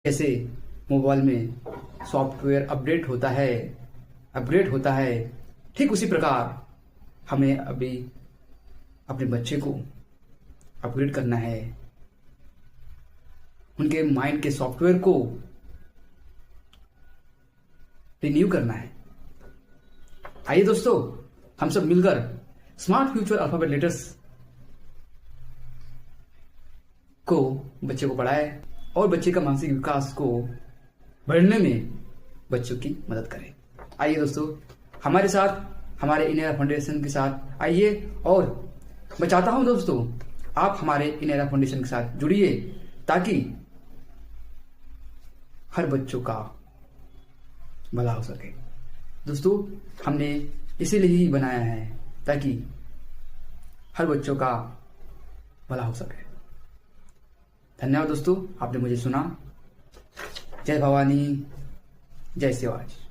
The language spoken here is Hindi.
जैसे मोबाइल में सॉफ्टवेयर अपग्रेड होता है, ठीक उसी प्रकार हमें अभी अपने बच्चे को अपग्रेड करना है, उनके माइंड के सॉफ्टवेयर को रिन्यू करना है। आइए दोस्तों, हम सब मिलकर स्मार्ट फ्यूचर अल्फाबेट लेटर्स को बच्चे को पढ़ाए और बच्चे का मानसिक विकास को बढ़ने में बच्चों की मदद करें। आइए दोस्तों, हमारे साथ, हमारे इनेरा फाउंडेशन के साथ आइए, और मैं चाहता हूं दोस्तों आप हमारे इनेरा फाउंडेशन के साथ जुड़िए ताकि हर बच्चों का भला हो सके। दोस्तों, हमने इसीलिए ही बनाया है ताकि हर बच्चों का भला हो सके। धन्यवाद दोस्तों, आपने मुझे सुना। जय भवानी, जय शिवाजी।